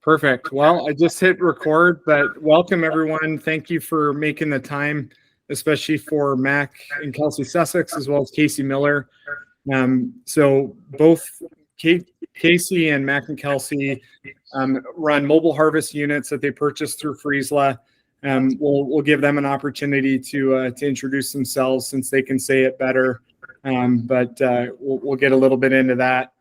Perfect. Well, I just hit record, but welcome everyone. Thank you for making the time, especially for Mac and Celsie Sussex, as well as Casey Miller. So both Casey and Mac and Celsie run mobile harvest units that they purchased through Friesla. We'll give them an opportunity to introduce themselves since they can say it better. But we'll get a little bit into that.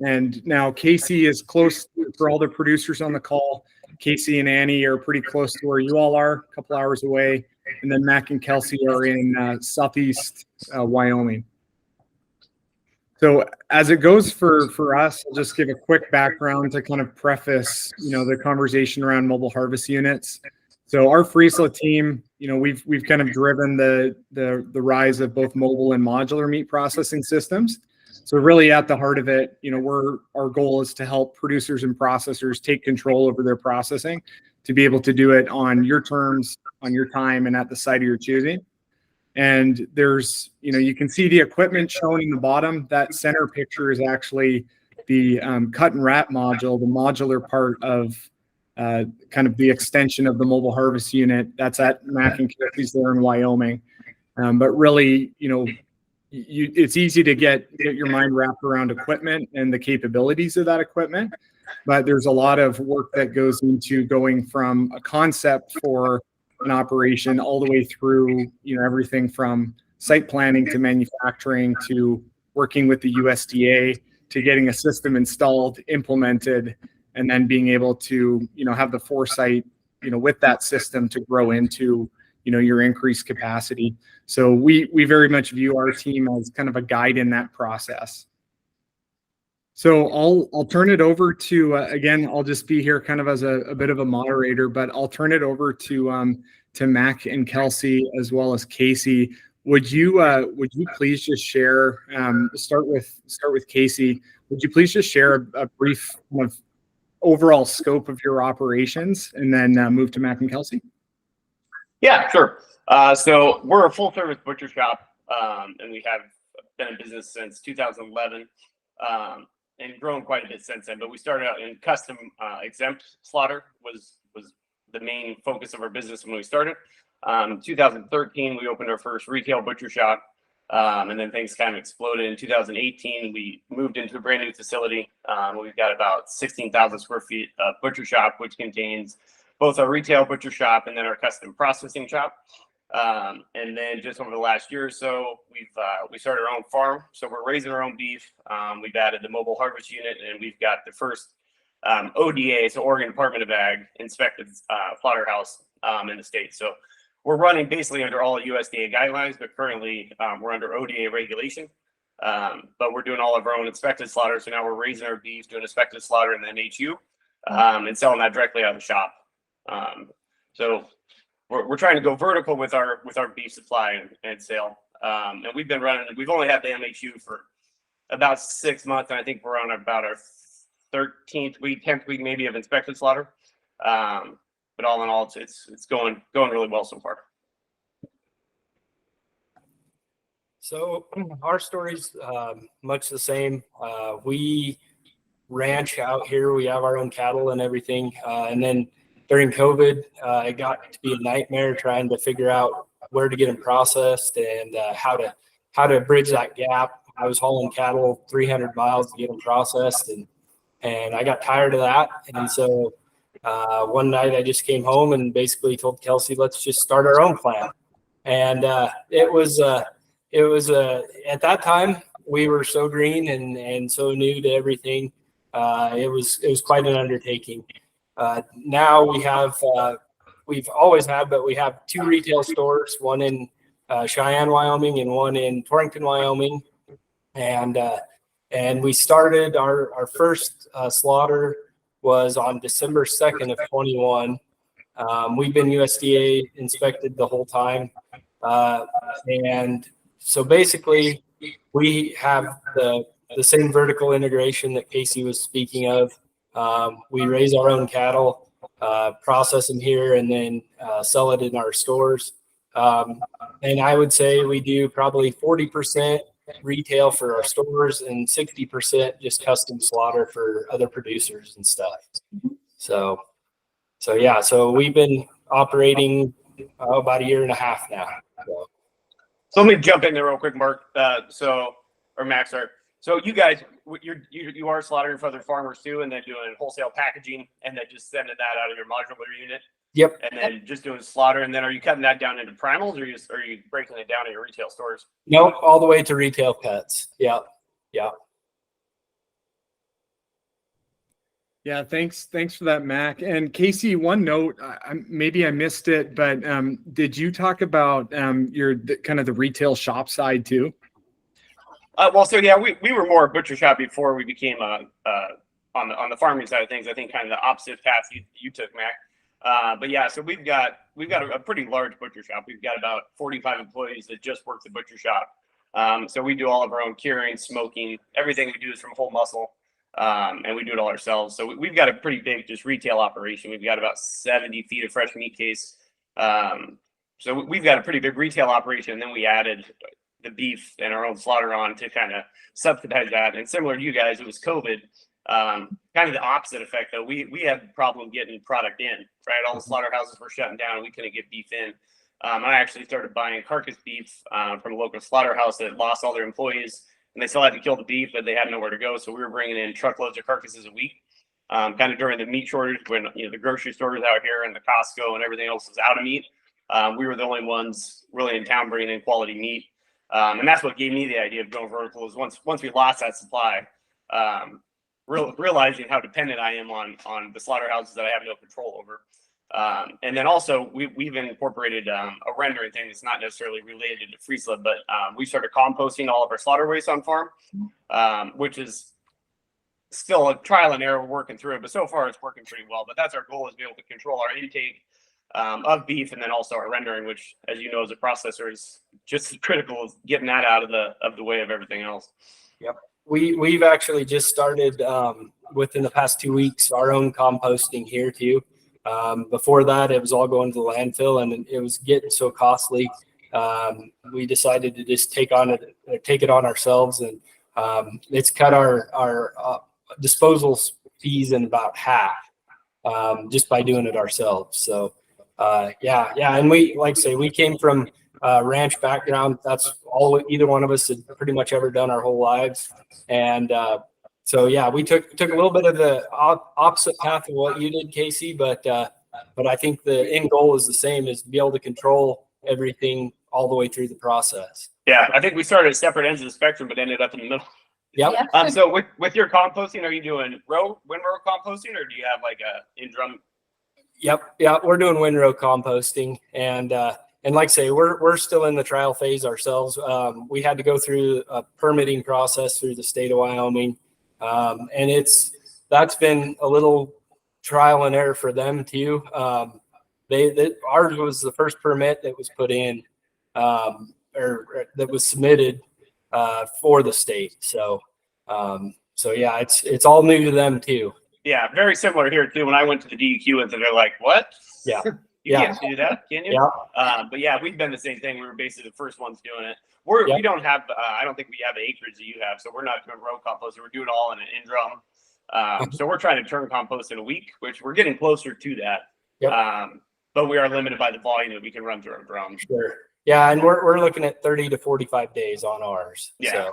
And now Casey is close for all the producers on the call. Casey and Annie are pretty close to where you all are, a couple hours away. And then Mac and Celsie are in southeast Wyoming. So as it goes for us, I'll just give a quick background to kind of preface, the conversation around mobile harvest units. So our Friesla team, we've kind of driven the rise of both mobile and modular meat processing systems. So really at the heart of it, our goal is to help producers and processors take control over their processing to be able to do it on your terms, on your time, and at the site of your choosing. And there's, you can see the equipment shown in the bottom. That center picture is actually the cut and wrap module, the modular part of kind of the extension of the mobile harvest unit. That's at Mac and Celsie's there in Wyoming. But really, it's easy to get your mind wrapped around equipment and the capabilities of that equipment, but there's a lot of work that goes into going from a concept for an operation all the way through, everything from site planning to manufacturing to working with the USDA to getting a system installed, implemented, and then being able to, have the foresight, with that system to grow into your increased capacity. So we very much view our team as kind of a guide in that process. So I'll turn it over to again, I'll just be here kind of as a bit of a moderator, but I'll turn it over to Mac and Celsie as well as Casey. Would you please just share? Start with Casey. Would you please just share a brief kind of overall scope of your operations, and then move to Mac and Celsie? Yeah, sure. So we're a full-service butcher shop, and we have been in business since 2011, and grown quite a bit since then. But we started out in custom exempt slaughter was the main focus of our business when we started. 2013, we opened our first retail butcher shop, and then things kind of exploded. In 2018, we moved into a brand new facility. We've got about 16,000 square feet of butcher shop, which contains both our retail butcher shop and then our custom processing shop. And then just over the last year or so, we started our own farm. So we're raising our own beef. We've added the mobile harvest unit, and we've got the first ODA, so Oregon Department of Ag inspected slaughterhouse in the state. So we're running basically under all USDA guidelines, but currently we're under ODA regulation. But we're doing all of our own inspected slaughter. So now we're raising our beef, doing inspected slaughter in the MHU, and selling that directly out of the shop. So we're trying to go vertical with our beef supply and sale. And we've only had the MHU for about 6 months, and I think we're on about our 10th week maybe of inspected slaughter. But all in all, it's going really well so far. So our story's much the same. We ranch out here. We have our own cattle and everything. And then during COVID, it got to be a nightmare trying to figure out where to get them processed and how to bridge that gap. I was hauling cattle 300 miles to get them processed, and I got tired of that. And so one night I just came home and basically told Celsie, let's just start our own plant. And it was at that time we were so green and so new to everything. It was quite an undertaking. Now we've always had, but we have 2 retail stores, one in Cheyenne, Wyoming, and one in Torrington, Wyoming. And we started our first slaughter was on December 2nd of 21. We've been USDA inspected the whole time. And so basically we have the same vertical integration that Casey was speaking of. We raise our own cattle, process them here, and then sell it in our stores. And I would say we do probably 40% retail for our stores and 60% just custom slaughter for other producers and stuff. So yeah, so we've been operating about a year and a half now. So let me jump in there real quick, Mark. Or Max, sorry. So you guys, you are slaughtering for other farmers too, and then doing wholesale packaging, and then just sending that out of your modular unit. Yep. And then just doing slaughter, and then are you cutting that down into primals, or are you breaking it down in your retail stores? Nope, all the way to retail cuts. Yeah. Yeah, thanks for that, Mac. And Casey, one note, maybe I missed it, but did you talk about kind of the retail shop side too? We were more a butcher shop before we became on the farming side of things. I think kind of the opposite path you took, Mac. So we've got a pretty large butcher shop. We've got about 45 employees that just work the butcher shop. So we do all of our own curing, smoking, everything we do is from whole muscle. And we do it all ourselves. So we've got a pretty big just retail operation. We've got about 70 feet of fresh meat case. So we've got a pretty big retail operation. And then we added the beef and our own slaughter on to kind of subsidize that. And similar to you guys, it was COVID. Kind of the opposite effect though. We had a problem getting product in, right? All the slaughterhouses were shutting down and we couldn't get beef in. I actually started buying carcass beef from a local slaughterhouse that lost all their employees. And they still had to kill the beef, but they had nowhere to go. So we were bringing in truckloads of carcasses a week, kind of during the meat shortage when the grocery stores out here and the Costco and everything else was out of meat. We were the only ones really in town bringing in quality meat, and that's what gave me the idea of going vertical. Is once we lost that supply, realizing how dependent I am on the slaughterhouses that I have no control over. And then also we've incorporated a rendering thing that's not necessarily related to Friesla, but we started composting all of our slaughter waste on farm, which is still a trial and error working through it, but so far it's working pretty well. But that's our goal, is to be able to control our intake of beef, and then also our rendering, which, as you know, as a processor, is just as critical as getting that out of the way of everything else. Yep. We've actually just started within the past 2 weeks our own composting here too. Before that, it was all going to the landfill, and it was getting so costly. We decided to just take it on ourselves, and it's cut our disposal fees in about half just by doing it ourselves. So and we, like I say, we came from ranch background. That's all either one of us had pretty much ever done our whole lives, and we took a little bit of the opposite path of what you did, Casey, but I think the end goal is the same, is to be able to control everything all the way through the process. Yeah, I think we started at separate ends of the spectrum, but ended up in the middle. Yep. So with your composting, are you doing windrow composting, or do you have like a in drum? Yep. Yeah, we're doing windrow composting, and like I say, we're still in the trial phase ourselves. We had to go through a permitting process through the state of Wyoming. And that's been a little trial and error for them too. Ours was the first permit that was put in, or that was submitted for the state. So it's all new to them too. Yeah, very similar here too. When I went to the DEQ, and they're like, "What? Yeah, you can't do that, can you?" Yeah. But yeah, we've been the same thing. We were basically the first ones doing it. We don't have, I don't think we have the acreage that you have, so we're not doing row compost. We're doing it all in an in-drum. So we're trying to turn compost in a week, which we're getting closer to that. Yep. But we are limited by the volume that we can run through our drum. Sure. Yeah, and we're looking at 30 to 45 days on ours. Yeah. So,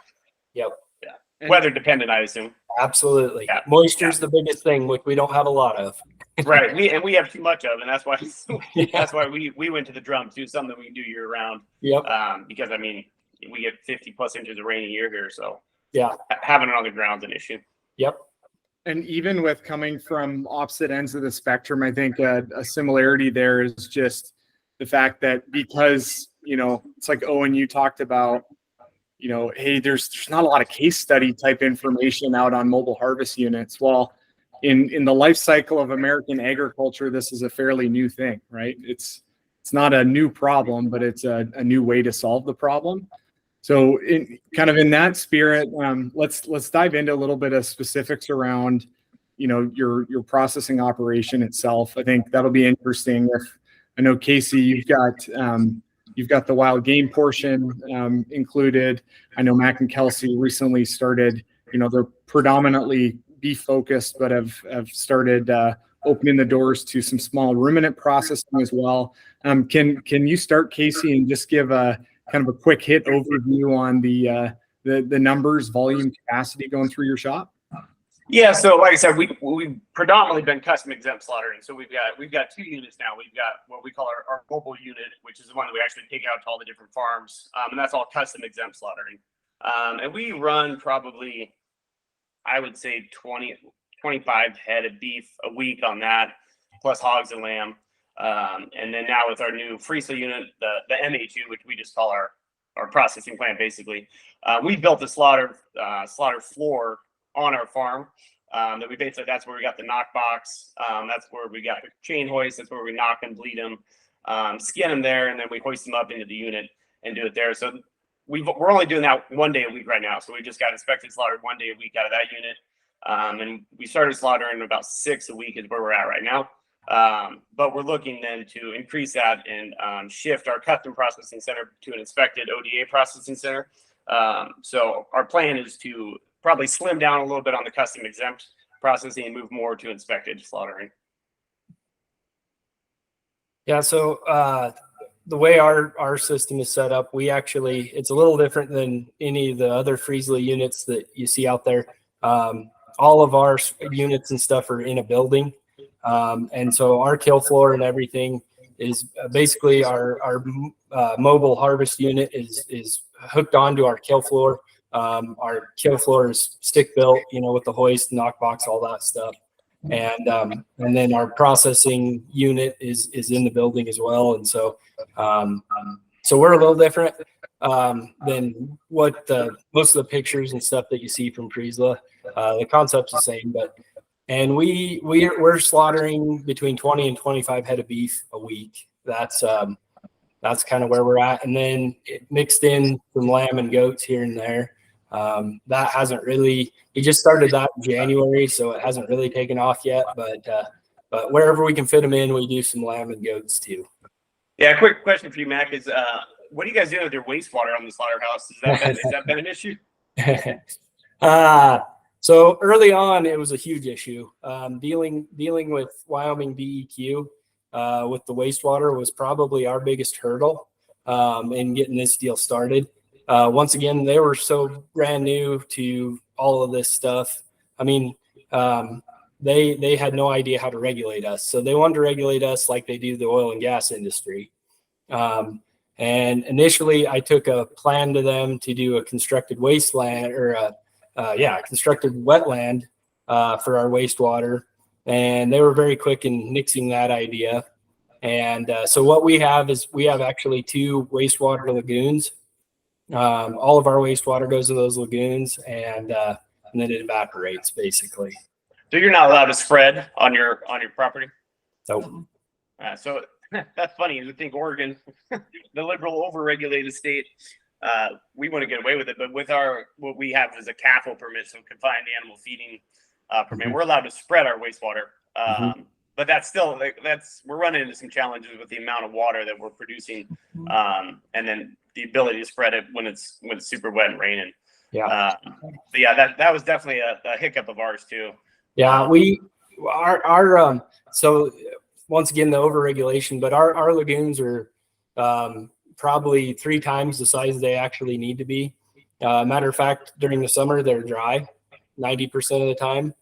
yep. Yeah. Weather dependent, I assume. Absolutely. Yeah. Moisture's the biggest thing, which we don't have a lot of. Right. We have too much of, and that's why we went to the drum too, something we can do year round. Yep. Because I mean, we get 50 plus inches of rain a year here, so having it on the ground's an issue. Yep. And even with coming from opposite ends of the spectrum, I think a similarity there is just the fact that, because it's like Owen, you talked about, hey, there's not a lot of case study type information out on mobile harvest units. Well, in the life cycle of American agriculture, this is a fairly new thing, right? It's not a new problem, but it's a new way to solve the problem. So in that spirit, let's dive into a little bit of specifics around, your processing operation itself. I think that'll be interesting. I know, Casey, you've got the wild game portion included. I know Mac and Celsie recently started, they're predominantly beef focused, but have started opening the doors to some small ruminant processing as well. Can you start, Casey, and just give a kind of a quick hit overview on the numbers, volume, capacity going through your shop? Yeah, so like I said, we've predominantly been custom exempt slaughtering. So we've got 2 units now. We've got what we call our mobile unit, which is the one that we actually take out to all the different farms, and that's all custom exempt slaughtering. And we run probably, I would say 25 head of beef a week on that, plus hogs and lamb. And then now with our new Friesla unit, the MH2, which we just call our processing plant, basically, we built a slaughter floor on our farm. That we basically, that's where we got the knock box. That's where we got the chain hoist. That's where we knock and bleed them, skin them there, and then we hoist them up into the unit and do it there. So we're only doing that 1 day a week right now. So we just got inspected slaughtered 1 day a week out of that unit. And we started slaughtering about 6 a week is where we're at right now. But we're looking then to increase that and shift our custom processing center to an inspected ODA processing center. So our plan is to probably slim down a little bit on the custom exempt processing and move more to inspected slaughtering. Yeah, so the way our system is set up, it's a little different than any of the other Friesla units that you see out there. All of our units and stuff are in a building. And so our kill floor and everything is basically our mobile harvest unit is hooked onto our kill floor. Our kill floor is stick built, with the hoist, knock box, all that stuff. And then our processing unit is in the building as well. And so we're a little different than what most of the pictures and stuff that you see from Friesla. The concept's the same, and we're slaughtering between 20 and 25 head of beef a week. That's kind of where we're at. And then it mixed in some lamb and goats here and there. That hasn't really, we just started that in January, so it hasn't really taken off yet, but wherever we can fit them in, we do some lamb and goats too. Yeah. Quick question for you, Mac, is what do you guys do with your wastewater on the slaughterhouse? Has that been an issue? So early on, it was a huge issue. Dealing with Wyoming DEQ with the wastewater was probably our biggest hurdle in getting this deal started. Once again, they were so brand new to all of this stuff. I mean, they had no idea how to regulate us. So they wanted to regulate us like they do the oil and gas industry. And initially, I took a plan to them to do a constructed wasteland or constructed wetland for our wastewater. And they were very quick in nixing that idea. And so what we have actually 2 wastewater lagoons. All of our wastewater goes to those lagoons, and then it evaporates basically. So you're not allowed to spread on your property? So that's funny. You would think Oregon, the liberal, overregulated state, we want to get away with it. But with what we have is a CAFO permit, so confined animal feeding permit. We're allowed to spread our wastewater. But that's still we're running into some challenges with the amount of water that we're producing, and then the ability to spread it when it's super wet and raining. Yeah. But yeah, that was definitely a hiccup of ours too. Yeah, so once again, the overregulation, but our lagoons are probably 3 times the size they actually need to be. Matter of fact, during the summer, they're dry 90% of the time.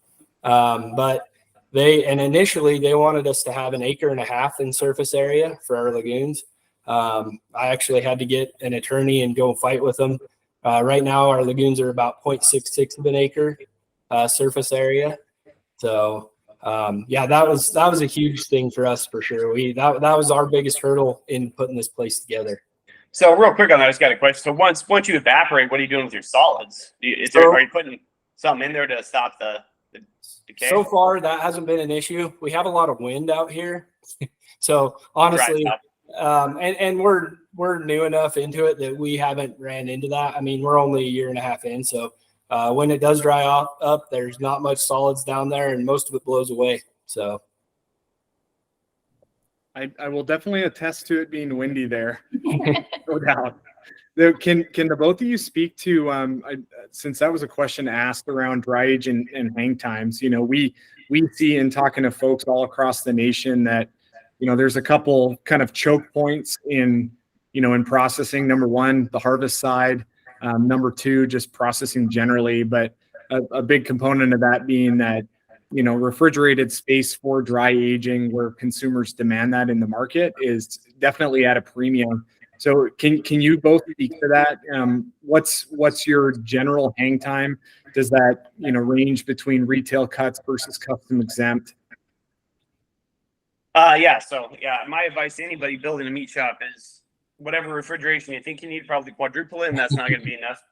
But initially they wanted us to have 1.5 acres in surface area for our lagoons. I actually had to get an attorney and go fight with them. Right now, our lagoons are about 0.66 of an acre surface area. So that was a huge thing for us for sure. That was our biggest hurdle in putting this place together. So real quick on that, I just got a question. So once you evaporate, what are you doing with your solids? Are you putting something in there to stop the decay? So far, that hasn't been an issue. We have a lot of wind out here, so honestly, and we're new enough into it that we haven't ran into that. I mean, we're only 1.5 years in, so when it does dry up, there's not much solids down there, and most of it blows away. So I will definitely attest to it being windy there. No doubt. Can the both of you speak to since that was a question asked around dry age and hang times? We see in talking to folks all across the nation that there's a couple kind of choke points in in processing. Number one, the harvest side. Number two, just processing generally, but a big component of that being that refrigerated space for dry aging, where consumers demand that in the market, is definitely at a premium. So can you both speak to that? What's your general hang time? Does that range between retail cuts versus custom exempt? My advice to anybody building a meat shop is whatever refrigeration you think you need, probably quadruple it, and that's not going to be enough.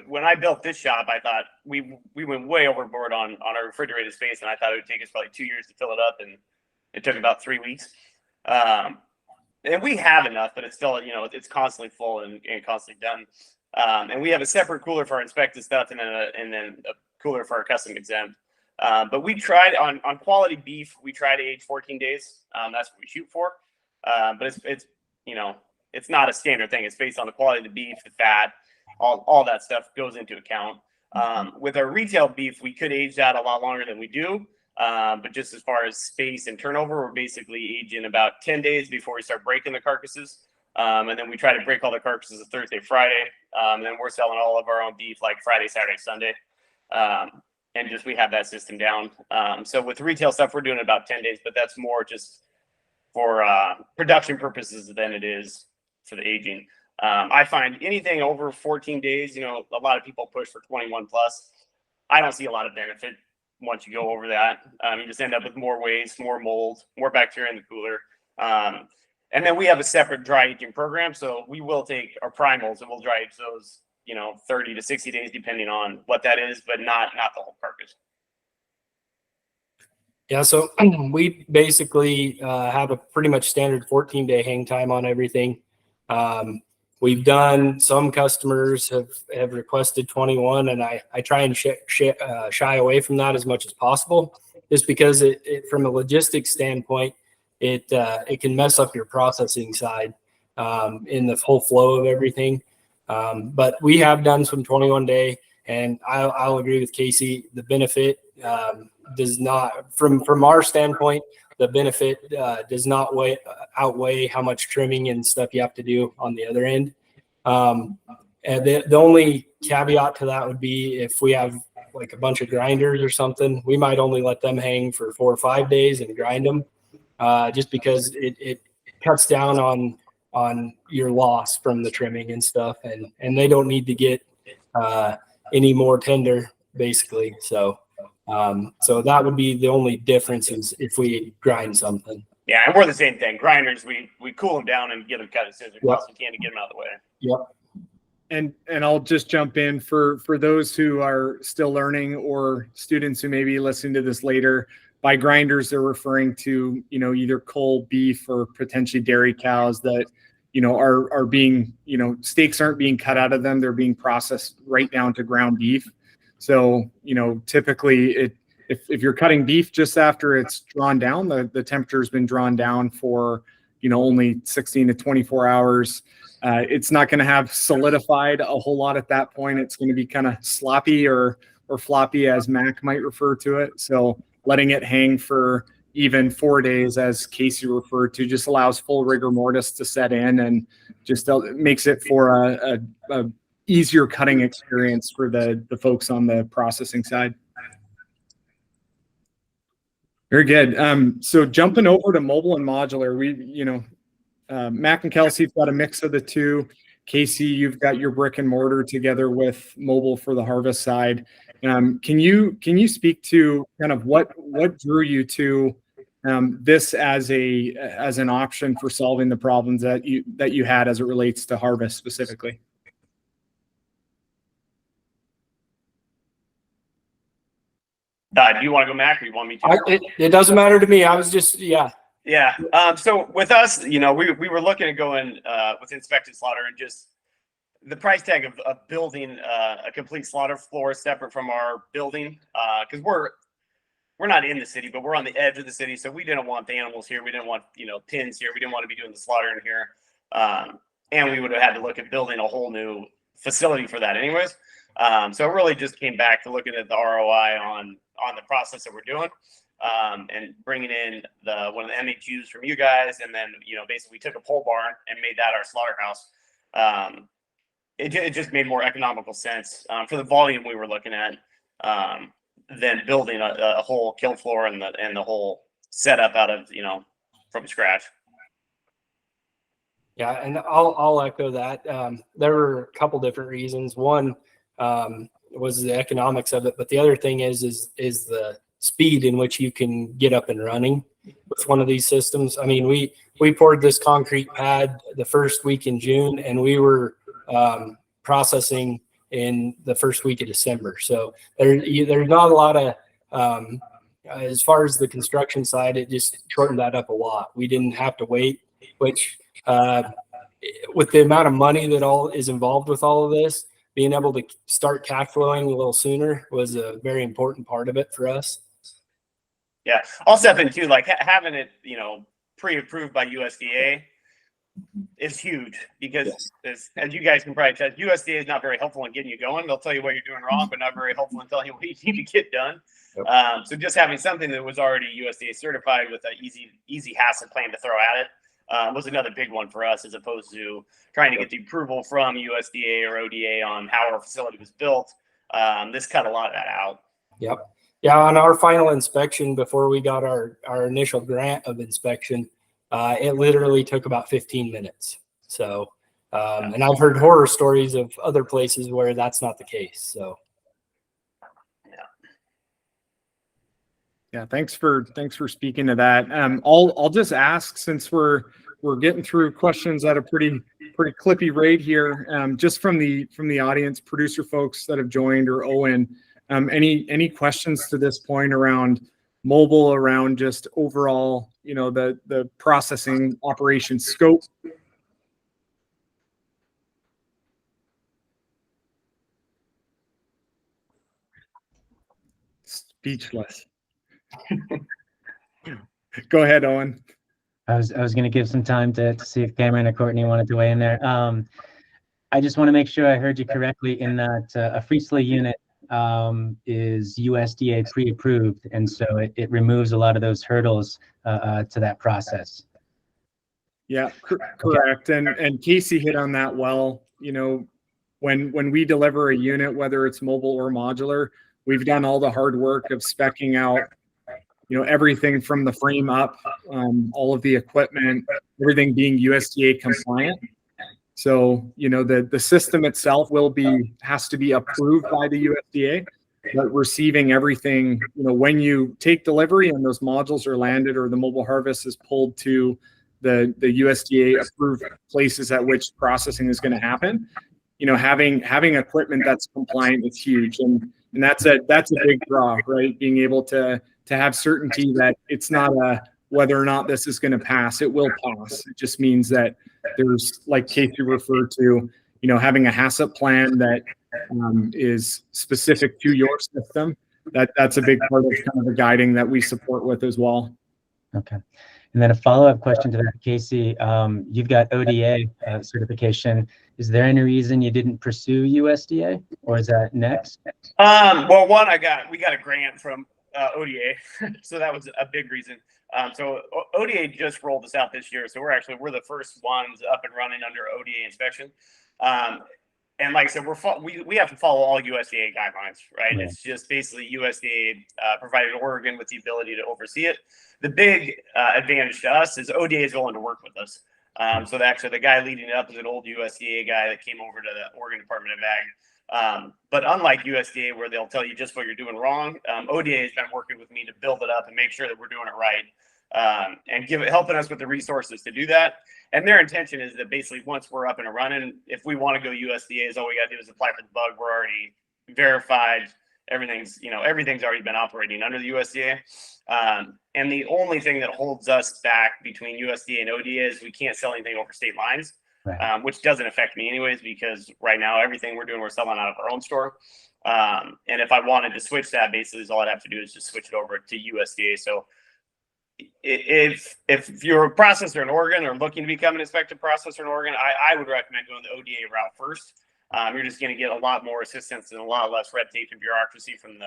When I built this shop, I thought we went way overboard on our refrigerated space, and I thought it would take us probably 2 years to fill it up, and it took about 3 weeks. And we have enough, but it's still, it's constantly full and constantly done. And we have a separate cooler for our inspected stuff, and then a cooler for our custom exempt. But we tried on quality beef, we try to age 14 days. That's what we shoot for. But it's not a standard thing. It's based on the quality of the beef, the fat, all that stuff goes into account. With our retail beef, we could age that a lot longer than we do. But just as far as space and turnover, we're basically aging about 10 days before we start breaking the carcasses. And then we try to break all the carcasses Thursday, Friday. And then we're selling all of our own beef like Friday, Saturday, Sunday. And we have that system down. So with retail stuff, we're doing about 10 days, but that's more just for production purposes than it is for the aging. I find anything over 14 days, a lot of people push for 21 plus. I don't see a lot of benefit once you go over that. You just end up with more waste, more mold, more bacteria in the cooler. And then we have a separate dry aging program. So we will take our primals and we'll dry age those, 30 to 60 days, depending on what that is, but not the whole carcass. Yeah, so we basically have a pretty much standard 14-day hang time on everything. We've done, some customers have requested 21, and I try and shy away from that as much as possible, just because it from a logistics standpoint, it can mess up your processing side in the whole flow of everything. But we have done some 21-day, and I'll agree with Casey. The benefit does not, from our standpoint, the benefit does not outweigh how much trimming and stuff you have to do on the other end. And the only caveat to that would be if we have like a bunch of grinders or something, we might only let them hang for 4 or 5 days and grind them, just because it cuts down on your loss from the trimming and stuff, and they don't need to get any more tender, basically. So that would be the only difference is if we grind something. Yeah, and we're the same thing. Grinders, we cool them down and get them cut as soon as we possibly can to get them out of the way. Yep. And I'll just jump in for those who are still learning, or students who may be listening to this later. By grinders, they're referring to either cull beef or potentially dairy cows that are being steaks aren't being cut out of them; they're being processed right down to ground beef. So typically, if you're cutting beef just after it's drawn down, the temperature has been drawn down for only 16 to 24 hours. It's not going to have solidified a whole lot at that point. It's going to be kind of sloppy or floppy, as Mac might refer to it. So letting it hang for even 4 days, as Casey referred to, just allows full rigor mortis to set in, and just makes it for a easier cutting experience for the folks on the processing side. Very good. So jumping over to mobile and modular, Mac and Kelsey've got a mix of the two. Casey, you've got your brick and mortar together with mobile for the harvest side. Can you speak to kind of what drew you to this as an option for solving the problems that you had as it relates to harvest specifically? Do you want to go, Mac, or you want me to? It doesn't matter to me. I was just, yeah. Yeah. So with us, we were looking at going with inspected slaughter, and just the price tag of building a complete slaughter floor separate from our building, because we're not in the city, but we're on the edge of the city, so we didn't want the animals here. We didn't want pins here. We didn't want to be doing the slaughter in here. and we would have had to look at building a whole new facility for that anyways. So it really just came back to looking at the ROI on the process that we're doing, and bringing in one of the MHUs from you guys, and then basically we took a pole barn and made that our slaughterhouse. It just made more economical sense for the volume we were looking at, than building a whole kill floor and the whole setup out of from scratch. Yeah, and I'll echo that. There were a couple different reasons. One was the economics of it, but the other thing is the speed in which you can get up and running with one of these systems. I mean, we poured this concrete pad the first week in June, and we were processing in the first week of December. So there's not a lot of as far as the construction side, it just shortened that up a lot. We didn't have to wait, which with the amount of money that all is involved with all of this, being able to start cash flowing a little sooner was a very important part of it for us. Yeah, I'll step in too. Like having it, pre-approved by USDA is huge, because as you guys can probably tell, USDA is not very helpful in getting you going. They'll tell you what you're doing wrong, but not very helpful in telling you what you need to get done. Yep. So just having something that was already USDA certified with an easy HACCP plan to throw at it was another big one for us, as opposed to trying to get the approval from USDA or ODA on how our facility was built. This cut a lot of that out. Yep. Yeah, on our final inspection, before we got our initial grant of inspection, it literally took about 15 minutes. So, and I've heard horror stories of other places where that's not the case. So, yeah, thanks for speaking to that. I'll just ask, since we're getting through questions at a pretty clippy rate here, just from the audience, producer folks that have joined, or Owen, any questions to this point around mobile, around just overall, the processing operation scope? Speechless. Go ahead, Owen. I was going to give some time to see if Cameron or Courtney wanted to weigh in there. I just want to make sure I heard you correctly in that a Friesla unit is USDA pre-approved, and so it removes a lot of those hurdles to that process. Yeah, correct. And Casey hit on that well. When we deliver a unit, whether it's mobile or modular, we've done all the hard work of speccing out, everything from the frame up, all of the equipment, everything being USDA compliant. So, the system itself has to be approved by the USDA, but receiving everything, when you take delivery and those modules are landed, or the mobile harvest is pulled to the USDA approved places at which processing is going to happen, having equipment that's compliant is huge. And that's a big draw, right? Being able to have certainty that it's not whether or not this is going to pass. It will pass. It just means that there's, like Casey referred to, having a HACCP plan that is specific to your system. That's a big part of kind of the guiding that we support with as well. Okay. And then a follow-up question to that, Casey. You've got ODA certification. Is there any reason you didn't pursue USDA, or is that next? Well, one, we got a grant from ODA, so that was a big reason. So ODA just rolled this out this year, so we're the first ones up and running under ODA inspection. And like I said, we have to follow all USDA guidelines, right? Yeah. It's just basically USDA provided Oregon with the ability to oversee it. The big advantage to us is ODA is willing to work with us. So actually the guy leading it up is an old USDA guy that came over to the Oregon Department of Ag. But unlike USDA, where they'll tell you just what you're doing wrong, ODA has been working with me to build it up and make sure that we're doing it right, and helping us with the resources to do that. And their intention is that basically once we're up and running, if we want to go USDA, all we got to do is apply for the bug. We're already verified. Everything's already been operating under the USDA. And the only thing that holds us back between USDA and ODA is we can't sell anything over state lines. Right. Which doesn't affect me anyways, because right now everything we're doing, we're selling out of our own store. And if I wanted to switch that, basically all I'd have to do is just switch it over to USDA. So if you're a processor in Oregon or looking to become an inspected processor in Oregon, I would recommend going the ODA route first. You're just going to get a lot more assistance and a lot less red tape and bureaucracy from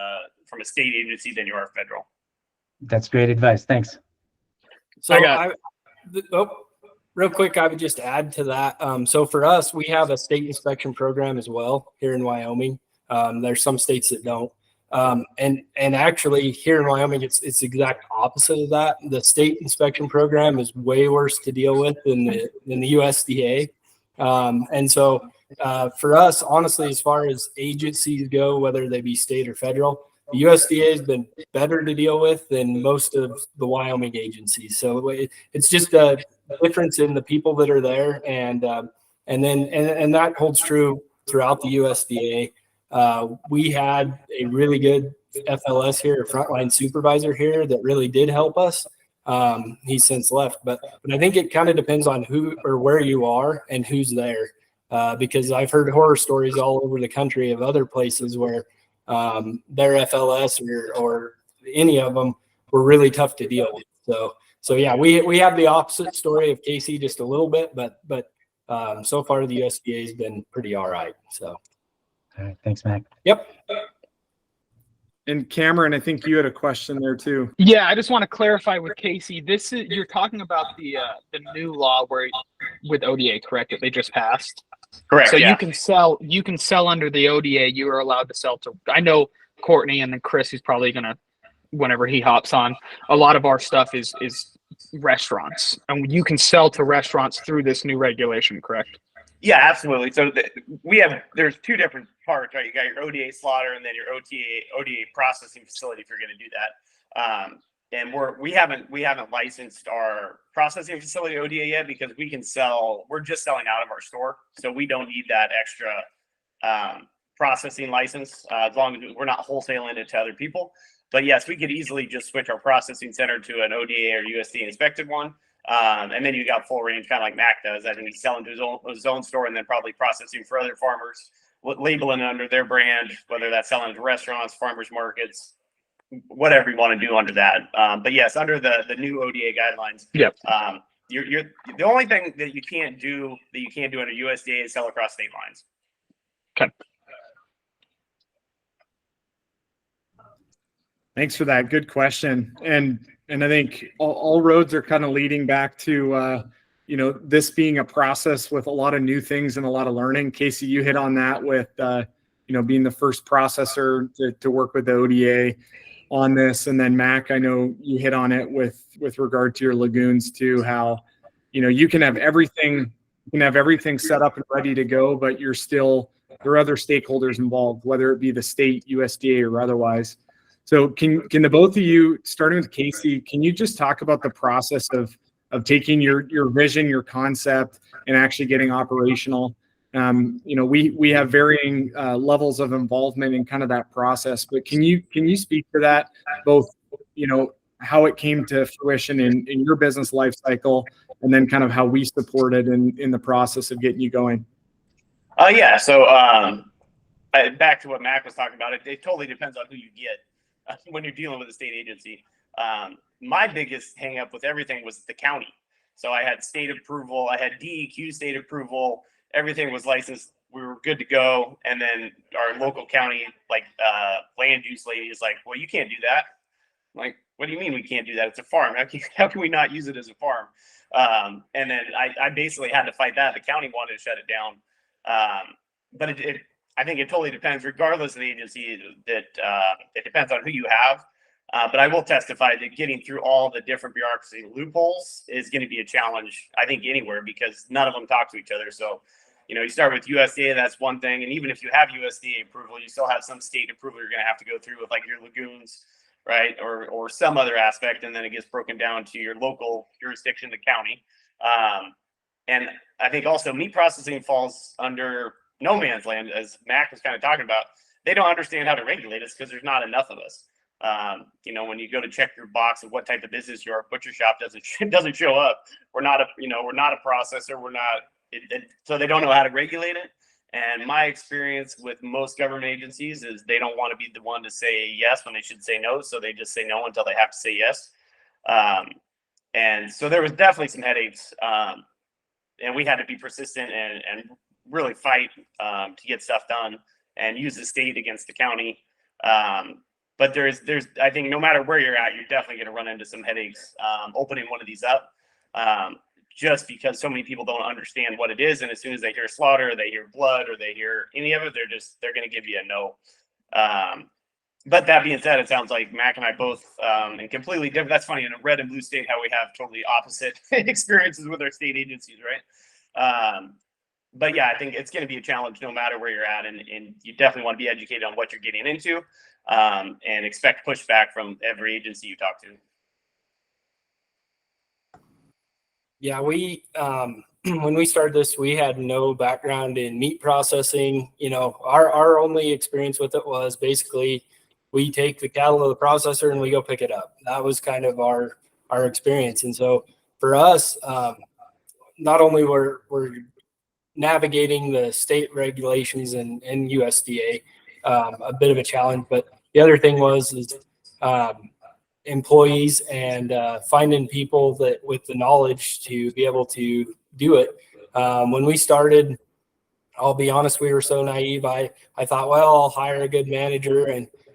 a state agency than you are federal. That's great advice. Thanks. So real quick, I would just add to that. So for us, we have a state inspection program as well here in Wyoming. There's some states that don't. And actually here in Wyoming, it's the exact opposite of that. The state inspection program is way worse to deal with than the USDA. And so for us, honestly, as far as agencies go, whether they be state or federal, the USDA has been better to deal with than most of the Wyoming agencies. So it's just a difference in the people that are there, and that holds true throughout the USDA. We had a really good FLS here, a frontline supervisor here, that really did help us. He's since left, but I think it kind of depends on who or where you are and who's there, because I've heard horror stories all over the country of other places where their FLS or any of them were really tough to deal with. So yeah, we have the opposite story of Casey just a little bit, but so far the USDA has been pretty all right. So. All right. Thanks, Mac. Yep. And Cameron, I think you had a question there too. Yeah, I just want to clarify with Casey. You're talking about the new law with ODA, correct? That they just passed. Correct. So yeah. you can sell under the ODA. You are allowed to sell to. I know Courtney and then Chris is probably gonna, whenever he hops on. A lot of our stuff is restaurants, and you can sell to restaurants through this new regulation, correct? Yeah, absolutely. So there's two different parts, right? You got your ODA slaughter and then your ODA processing facility if you're going to do that. And we haven't licensed our processing facility ODA yet because we're just selling out of our store. So we don't need that extra processing license as long as we're not wholesaling it to other people. But yes, we could easily just switch our processing center to an ODA or USDA inspected one. And then you got full range, kind of like Mac does. I think he's selling to his own store and then probably processing for other farmers, labeling it under their brand, whether that's selling to restaurants, farmers markets, whatever you want to do under that. But yes, under the new ODA guidelines, Yep. You're the only thing that you can't do under USDA is sell across state lines. Okay. Thanks for that. Good question. And I think all roads are kind of leading back to, this being a process with a lot of new things and a lot of learning. Casey, you hit on that with, being the first processor to work with the ODA on this. And then Mac, I know you hit on it with regard to your lagoons too, how, you can have everything set up and ready to go, but there are other stakeholders involved, whether it be the state, USDA, or otherwise. So can the both of you, starting with Casey, can you just talk about the process of taking your vision, your concept, and actually getting operational? We have varying levels of involvement in kind of that process, but can you speak to that, both, how it came to fruition in your business life cycle, and then kind of how we supported in the process of getting you going? Yeah. So back to what Mac was talking about, it totally depends on who you get. When you're dealing with a state agency, my biggest hang up with everything was the county. So I had state approval, I had DEQ state approval, everything was licensed, we were good to go. And then our local county, land use lady is like, well, you can't do that. I'm like, what do you mean we can't do that? It's a farm. How can we not use it as a farm? And then I basically had to fight that. The county wanted to shut it down. But I think it totally depends, regardless of the agency, that it depends on who you have. But I will testify that getting through all the different bureaucracy loopholes is going to be a challenge, I think, anywhere, because none of them talk to each other. So, you start with USDA, that's one thing. And even if you have USDA approval, you still have some state approval you're going to have to go through with your lagoons, right? Or some other aspect. And then it gets broken down to your local jurisdiction, the county. And I think also meat processing falls under no man's land, as Mac was kind of talking about. They don't understand how to regulate us because there's not enough of us. When you go to check your box of what type of business you are, butcher shop doesn't show up. We're not a processor. We're not, so they don't know how to regulate it. And my experience with most government agencies is they don't want to be the one to say yes when they should say no. So they just say no until they have to say yes. And so there was definitely some headaches. And we had to be persistent and really fight to get stuff done and use the state against the county. But there's I think no matter where you're at, you're definitely going to run into some headaches opening one of these up, just because so many people don't understand what it is. And as soon as they hear slaughter, they hear blood, or they hear any of it, they're going to give you a no. But that being said, it sounds like Mac and I both in completely different. That's funny, in a red and blue state, how we have totally opposite experiences with our state agencies, right? But yeah, I think it's going to be a challenge no matter where you're at, and you definitely want to be educated on what you're getting into, and expect pushback from every agency you talk to. Yeah, we when we started this, we had no background in meat processing. You know, our only experience with it was basically we take the cattle to the processor and we go pick it up. That was kind of our experience. And so for us, not only were navigating the state regulations and USDA a bit of a challenge, but the other thing was employees and finding people that with the knowledge to be able to do it. When we started, I'll be honest, we were so naive. I thought, well, I'll hire a good manager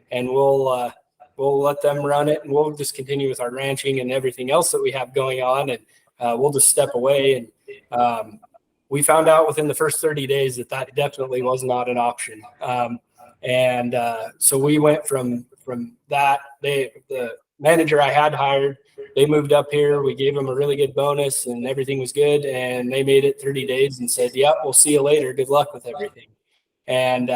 and we'll let them run it, and we'll just continue with our ranching and everything else that we have going on, and we'll just step away. And we found out within the first 30 days that definitely was not an option. So we went from that. The manager I had hired, they moved up here. We gave them a really good bonus and everything was good. And they made it 30 days and said, yep, we'll see you later. Good luck with everything. And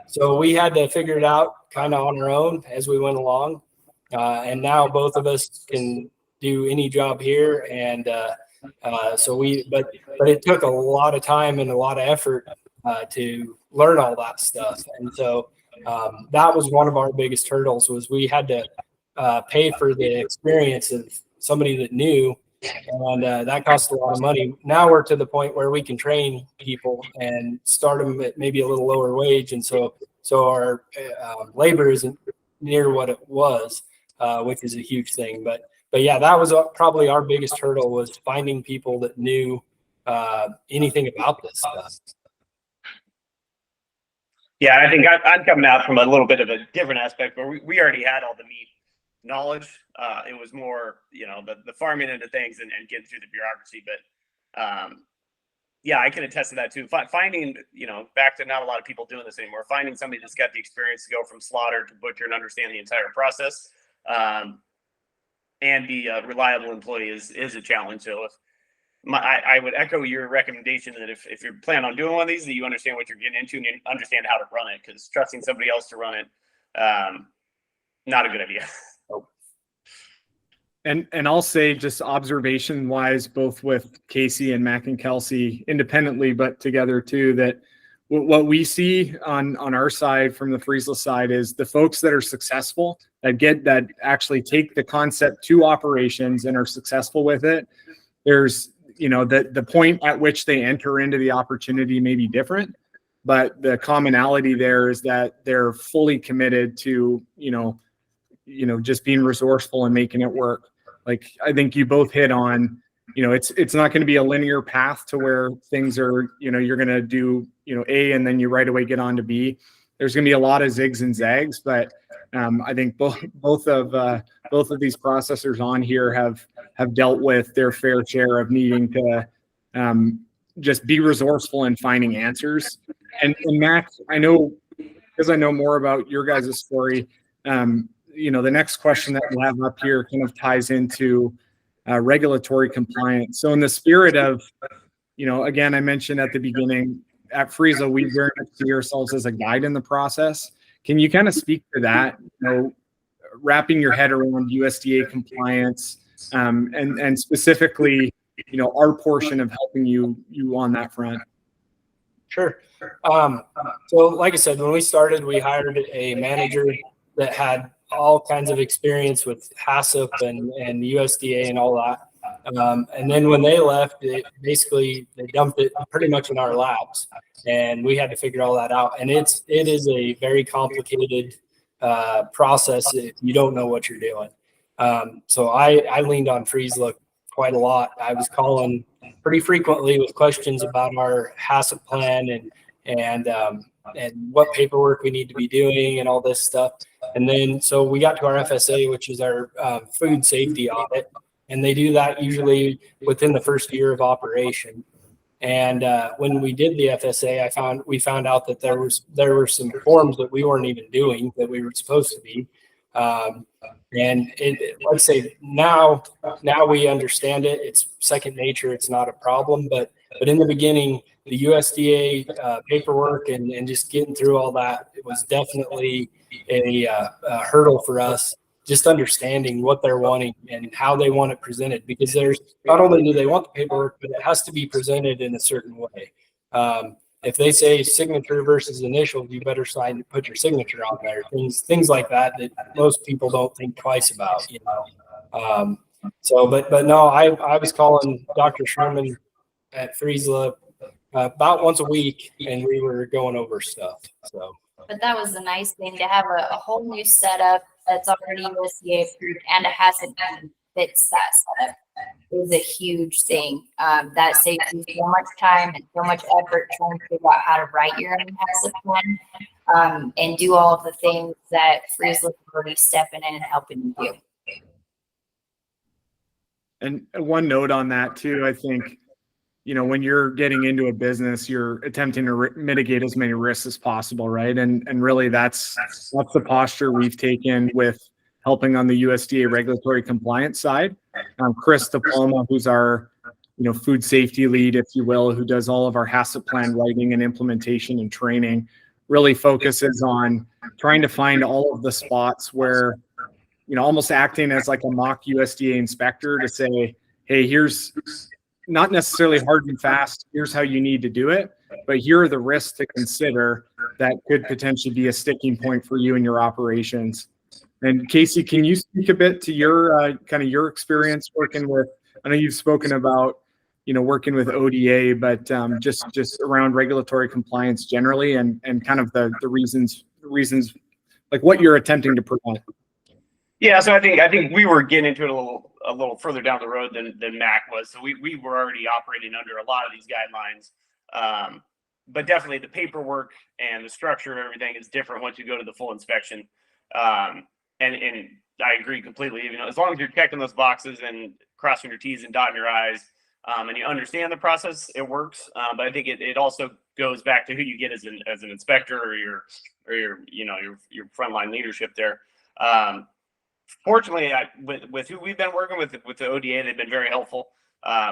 so we had to figure it out kind of on our own as we went along. And now both of us can do any job here. And but it took a lot of time and a lot of effort to learn all that stuff. And so that was one of our biggest hurdles, was we had to pay for the experience of somebody that knew, and that cost a lot of money. Now we're to the point where we can train people and start them at maybe a little lower wage, and so our labor isn't near what it was, which is a huge thing. But yeah, that was probably our biggest hurdle, was finding people that knew anything about this stuff. Yeah, I think I'm coming out from a little bit of a different aspect, but we already had all the meat knowledge. It was more, the farming into things and getting through the bureaucracy. But yeah, I can attest to that too. Finding, back to not a lot of people doing this anymore, finding somebody that's got the experience to go from slaughter to butcher and understand the entire process, and be a reliable employee is a challenge. So I would echo your recommendation that if you're planning on doing one of these, that you understand what you're getting into and you understand how to run it, because trusting somebody else to run it, not a good idea. And I'll say, just observation wise, both with Casey and Mac and Celsie independently, but together too, that what we see on our side, from the Friesla side, is the folks that are successful, that actually take the concept to operations and are successful with it. There's, the point at which they enter into the opportunity may be different, but the commonality there is that they're fully committed to, just being resourceful and making it work. Like, I think you both hit on, it's not going to be a linear path to where things are, you're going to do, A, and then you right away get on to B. There's going to be a lot of zigs and zags, but I think both of these processors on here have dealt with their fair share of needing to just be resourceful in finding answers. And Mac, I know, because I know more about your guys' story, the next question that we'll have up here kind of ties into regulatory compliance. So in the spirit of, again, I mentioned at the beginning, at Friesla, we very much see ourselves as a guide in the process. Can you kind of speak to that, wrapping your head around USDA compliance, and specifically, our portion of helping you on that front? Sure. So like I said, when we started, we hired a manager that had all kinds of experience with HACCP and USDA and all that. And then when they left, they dumped it pretty much in our laps, and we had to figure all that out. And it is a very complicated process if you don't know what you're doing. So I leaned on Friesla quite a lot. I was calling pretty frequently with questions about our HACCP plan and what paperwork we need to be doing and all this stuff. And then, so we got to our FSA, which is our food safety audit, and they do that usually within the first year of operation. And when we did the FSA, we found out that there were some forms that we weren't even doing that we were supposed to be. And let's say now we understand it. It's second nature. It's not a problem. But in the beginning, the USDA paperwork and just getting through all that, it was definitely a hurdle for us. Just understanding what they're wanting and how they want it presented, because there's not only do they want the paperwork, but it has to be presented in a certain way. If they say signature versus initial, you better put your signature on there. Things like that most people don't think twice about, you know. But no, I was calling Dr. Sherman at Friesla about once a week, and we were going over stuff. So. But that was the nice thing, to have a whole new setup that's already USDA approved and it hasn't fits that setup is a huge thing. That saves you so much time and so much effort trying to figure out how to write your own HACCP plan and do all of the things that Friesla is already stepping in and helping you do. And one note on that too, I think, you know, when you're getting into a business, you're attempting to mitigate as many risks as possible, right? And really that's the posture we've taken with helping on the USDA regulatory compliance side. Chris DePalma, who's our, you know, food safety lead, if you will, who does all of our HACCP plan writing and implementation and training, really focuses on trying to find all of the spots where, you know, almost acting as like a mock USDA inspector to say, hey, here's not necessarily hard and fast, here's how you need to do it, but here are the risks to consider that could potentially be a sticking point for you in your operations. And Casey, can you speak a bit to your kind of your experience working with, I know you've spoken about, you know, working with ODA, but just around regulatory compliance generally and kind of the reasons like what you're attempting to prevent. Yeah, so I think we were getting into it a little further down the road than Mac was. So we were already operating under a lot of these guidelines. But definitely the paperwork and the structure of everything is different once you go to the full inspection. And I agree completely. You know, as long as you're checking those boxes and crossing your T's and dotting your I's, and you understand the process, it works. But I think it also goes back to who you get as an inspector or your frontline leadership there. Fortunately, with who we've been working with the ODA, they've been very helpful.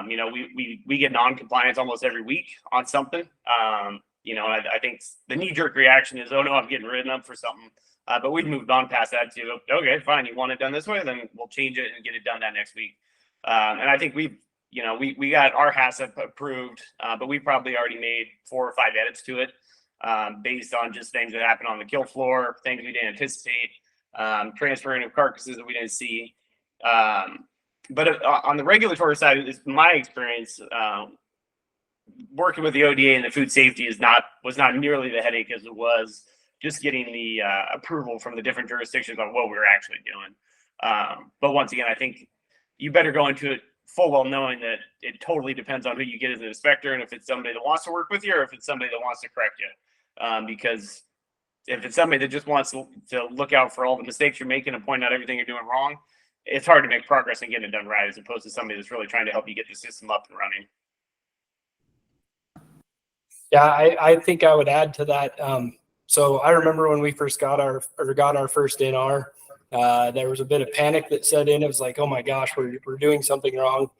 You know, we get non-compliance almost every week on something. You know, I think the knee-jerk reaction is, oh no, I'm getting written up for something. But we've moved on past that too. Okay, fine, you want it done this way, then we'll change it and get it done that next week. And I think we got our HACCP approved, but we probably already made 4 or 5 edits to it based on just things that happened on the kill floor, things we didn't anticipate. Transferring of carcasses that we didn't see. But on the regulatory side, it's my experience working with the ODA and the food safety was not nearly the headache as it was just getting the approval from the different jurisdictions on what we were actually doing. But once again, I think you better go into it full well knowing that it totally depends on who you get as an inspector and if it's somebody that wants to work with you or if it's somebody that wants to correct you. Because if it's somebody that just wants to look out for all the mistakes you're making and point out everything you're doing wrong, it's hard to make progress and get it done right as opposed to somebody that's really trying to help you get the system up and running. Yeah, I think I would add to that. So I remember when we first got our first NR, there was a bit of panic that set in. It was like, oh my gosh, we're doing something wrong.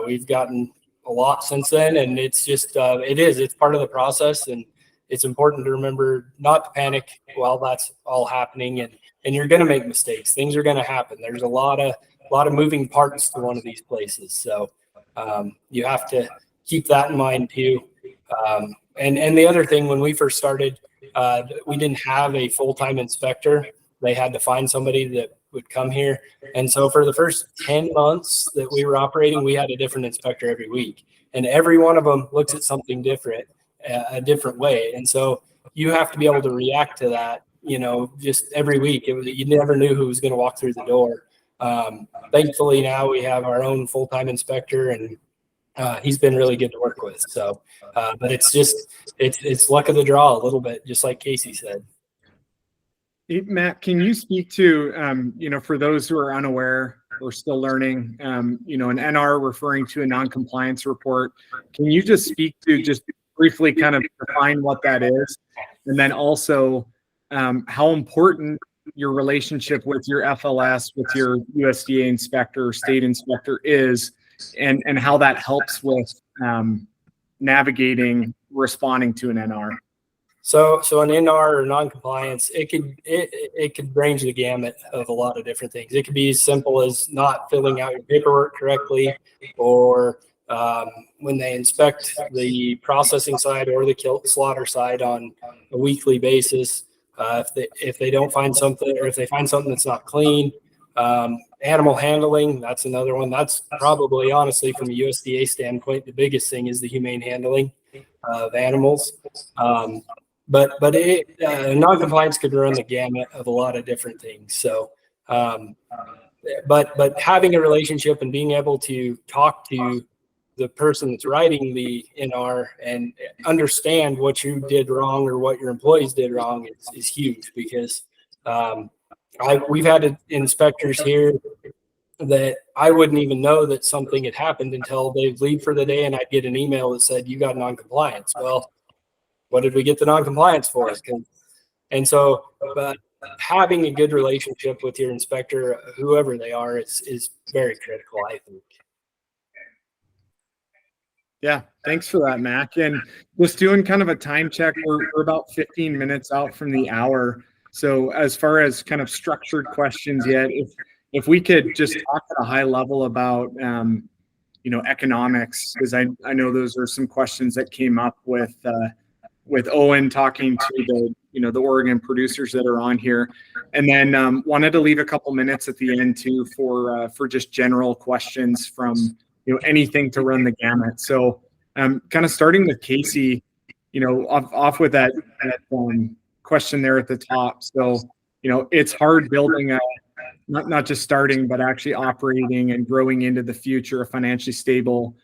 We've gotten a lot since then, and it's just it's part of the process, and it's important to remember not to panic while that's all happening. And you're going to make mistakes. Things are going to happen. There's a lot of moving parts to one of these places. So you have to keep that in mind too. And the other thing, when we first started, we didn't have a full-time inspector. They had to find somebody that would come here. And so for the first 10 months that we were operating, we had a different inspector every week. And every one of them looks at something different, a different way. And so you have to be able to react to that, you know, just every week. You never knew who was going to walk through the door. Thankfully now we have our own full-time inspector, and he's been really good to work with. So, but it's luck of the draw a little bit, just like Casey said. Hey, Matt, can you speak to, for those who are unaware or still learning, an NR referring to a non-compliance report? Can you just speak to, just briefly kind of define what that is? And then also how important your relationship with your FLS, with your USDA inspector, state inspector is, and how that helps with navigating, responding to an NR? So an NR or non-compliance, it could range the gamut of a lot of different things. It could be as simple as not filling out your paperwork correctly, or when they inspect the processing side or the slaughter side on a weekly basis, if they don't find something, or if they find something that's not clean. Animal handling, that's another one. That's probably, honestly, from a USDA standpoint, the biggest thing is the humane handling of animals. But non-compliance could run the gamut of a lot of different things. So, but having a relationship and being able to talk to the person that's writing the NR and understand what you did wrong or what your employees did wrong is huge, because we've had inspectors here that I wouldn't even know that something had happened until they'd leave for the day, and I'd get an email that said, "You got non-compliance." Well, what did we get the non-compliance for? And so, but having a good relationship with your inspector, whoever they are, is very critical, I think. Yeah, thanks for that, Mac. And just doing kind of a time check, we're about 15 minutes out from the hour. So as far as kind of structured questions yet, if we could just talk at a high level about, economics, because I know those are some questions that came up with Owen talking to the Oregon producers that are on here. And then wanted to leave a couple minutes at the end too for just general questions from anything to run the gamut. So kind of starting with Casey, off with that question there at the top. So it's hard building not just starting, but actually operating and growing into the future a financially stable